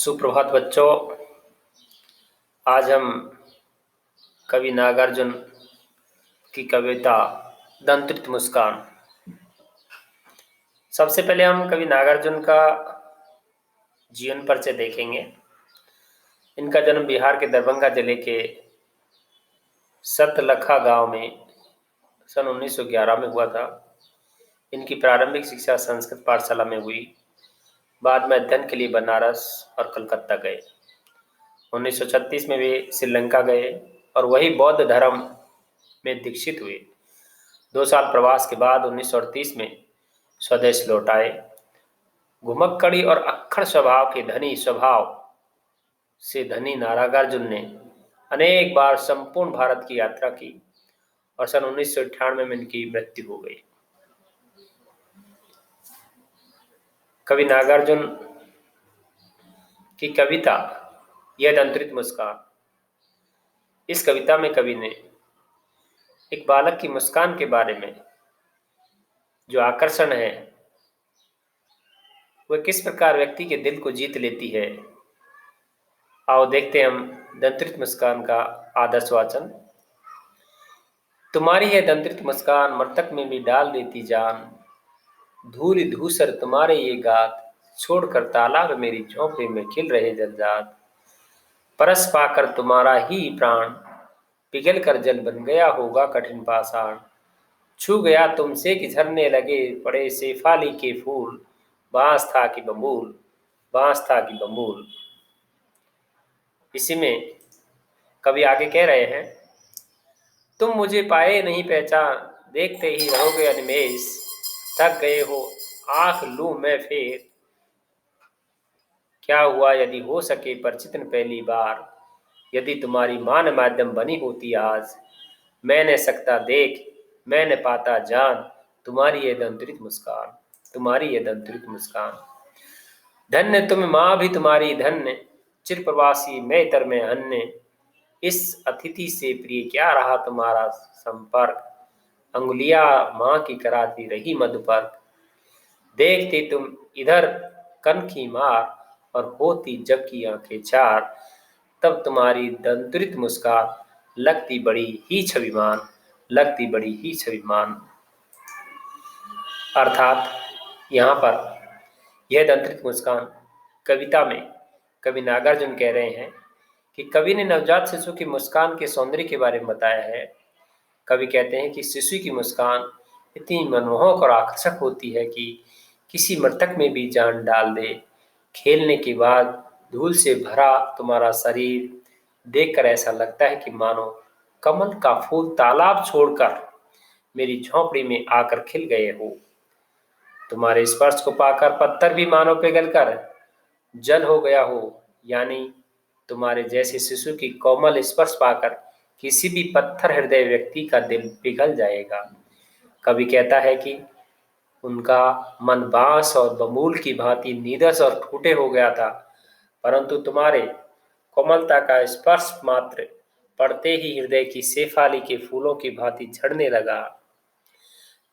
सुप्रभात बच्चों। आज हम कवि नागार्जुन की कविता दंत्रित मुस्कान। सबसे पहले हम कवि नागार्जुन का जीवन परिचय देखेंगे। इनका जन्म बिहार के दरभंगा जिले के सतलखा गांव में सन 1911 में हुआ था। इनकी प्रारंभिक शिक्षा संस्कृत पाठशाला में हुई। बाद में अध्ययन के लिए बनारस और कलकत्ता गए। 1936 में वे श्रीलंका गए और वही बौद्ध धर्म में दीक्षित हुए। 2 साल प्रवास के बाद 1938 में स्वदेश लौट आए। घुमक्कड़ी और अक्खड़ स्वभाव के स्वभाव से धनी नागार्जुन ने अनेक बार संपूर्ण भारत की यात्रा की और सन 1998 में इनकी मृत्यु हो गई। कवि नागार्जुन की कविता यह दंत्रित मुस्कान। इस कविता में कवि ने एक बालक की मुस्कान के बारे में जो आकर्षण है वह किस प्रकार व्यक्ति के दिल को जीत लेती है। आओ देखते हैं हम दंत्रित मुस्कान का आदर्श वाचन। तुम्हारी है दंत्रित मुस्कान मृतक में भी डाल देती जान, धूल धूसर तुम्हारे ये गात, छोड़कर तालाब मेरी झोंपड़ी में खिल रहे जलजात। परस पाकर तुम्हारा ही प्राण पिघल कर जल बन गया होगा कठिन पाषाण। छू गया तुमसे कि झरने लगे पड़े शेफाली के फूल, बांस था कि बबूल, बांस था कि बबूल। इसी में कवि आगे कह रहे हैं, तुम मुझे पाए नहीं पहचान, देखते ही रहोगे अनिमेष, थक गए हो आंख लूं मैं फेर, क्या हुआ यदि हो सके परिचित पहली बार, यदि तुम्हारी मान माध्यम बनी होती आज, मैं न सकता देख मैं न पाता जान, तुम्हारी ये दंत्रित मुस्कान, तुम्हारी ये दंत्रित मुस्कान। धन्य तुम माँ भी तुम्हारी धन्य, चिर प्रवासी मैं इतर में अन्य, इस अतिथि से प्रिय क्या रहा तुम्हारा संपर्क, अंगुलियां माँ की कराती रही मधुपर्क, देखते तुम इधर कनखी मार और होती जब की आंखें चार, तब तुम्हारी दंत्रित मुस्कान लगती बड़ी ही छविमान, लगती बड़ी ही छविमान। अर्थात यहाँ पर यह दंत्रित मुस्कान कविता में कवि नागार्जुन कह रहे हैं कि कवि ने नवजात शिशु की मुस्कान के सौंदर्य के बारे में बताया है। कवि कहते हैं कि शिशु की मुस्कान इतनी मनमोहक और आकर्षक होती है कि किसी मृतक में भी जान डाल दे। खेलने के बाद धूल से भरा तुम्हारा शरीर देखकर ऐसा लगता है कि मानो कमल का फूल तालाब छोड़कर मेरी झोंपड़ी में आकर खिल गए हो। तुम्हारे स्पर्श को पाकर पत्थर भी मानो पिघलकर जल हो गया हो, यानी तुम्हारे जैसे शिशु की कोमल स्पर्श पाकर किसी भी पत्थर हृदय व्यक्ति का दिल पिघल जाएगा। कवि कहता है कि उनका मन बांस और बबूल की भांति नीरस और टूटे हो गया था, परंतु तुम्हारे कोमलता का स्पर्श मात्र पड़ते ही हृदय की शेफाली के फूलों की भांति झड़ने लगा।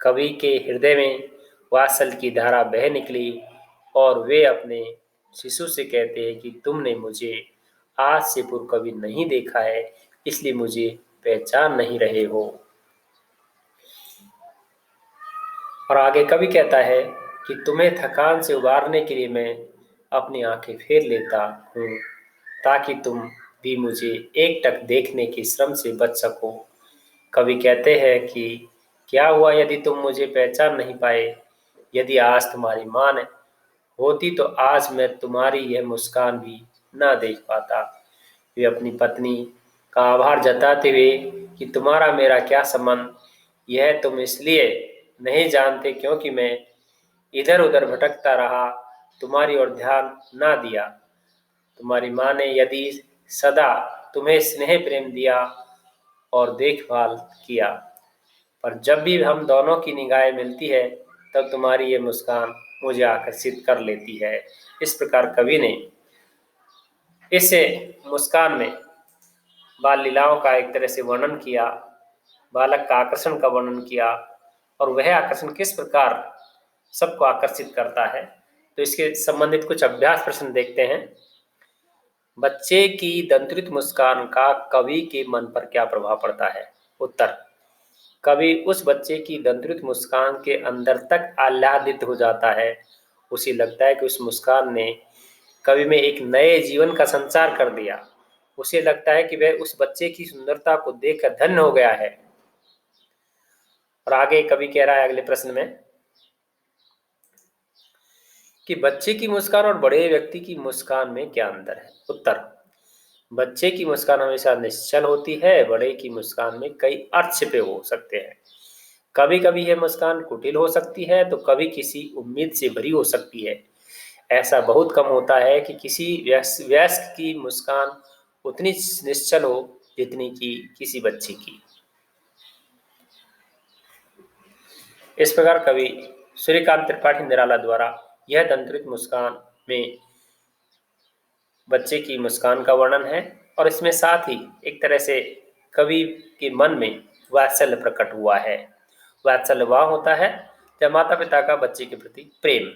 कवि के हृदय में वात्सल की धारा बह निकली और वे अपने शिशु से कहते हैं कि तुमने मुझे आज से पूर्व कभी नहीं देखा है, इसलिए मुझे पहचान नहीं रहे हो। और आगे कवि कहता है कि तुम्हें थकान से उबारने के लिए मैं अपनी आंखें फेर लेता हूँ ताकि तुम भी मुझे एकटक देखने के श्रम से बच सको। कवि कहते हैं कि क्या हुआ यदि तुम मुझे पहचान नहीं पाए, यदि आज तुम्हारी मान होती तो आज मैं तुम्हारी यह मुस्कान भी ना देख पाता। वे अपनी पत्नी का आभार जताते हुए कि तुम्हारा मेरा क्या संबंध, यह तुम इसलिए नहीं जानते क्योंकि मैं इधर उधर भटकता रहा, तुम्हारी ओर ध्यान ना दिया। तुम्हारी माँ ने यदि सदा तुम्हें स्नेह प्रेम दिया और देखभाल किया, पर जब भी हम दोनों की निगाहें मिलती है तब तुम्हारी ये मुस्कान मुझे आकर्षित कर लेती है। इस प्रकार कवि ने इस मुस्कान में बाल लीलाओं का एक तरह से वर्णन किया, बालक का आकर्षण का वर्णन किया और वह आकर्षण किस प्रकार सबको आकर्षित करता है। तो इसके संबंधित कुछ अभ्यास प्रश्न देखते हैं। बच्चे की दंत्रित मुस्कान का कवि के मन पर क्या प्रभाव पड़ता है? उत्तर: कवि उस बच्चे की दंत्रित मुस्कान के अंदर तक आह्लादित हो जाता है। उसे लगता है कि उस मुस्कान ने कवि में एक नए जीवन का संचार कर दिया। उसे लगता है कि वह उस बच्चे की सुंदरता को देखकर धन्य हो गया है। और आगे कवि कह रहा है अगले प्रश्न में कि बच्चे की मुस्कान और बड़े व्यक्ति की मुस्कान में क्या अंतर है? उत्तर: बच्चे की मुस्कान हमेशा निश्चल होती है, बड़े की मुस्कान में कई अर्थ छिपे हो सकते हैं। कभी कभी यह मुस्कान कुटिल हो सकती है तो कभी किसी उम्मीद से भरी हो सकती है। ऐसा बहुत कम होता है कि किसी वयस्क की मुस्कान उतनी निश्चल हो जितनी कि किसी बच्चे की। इस प्रकार कवि सूर्यकांत त्रिपाठी निराला द्वारा यह दंत्रित मुस्कान में बच्चे की मुस्कान का वर्णन है और इसमें साथ ही एक तरह से कवि के मन में वात्सल्य प्रकट हुआ है। वात्सल्य वह होता है जब माता पिता का बच्चे के प्रति प्रेम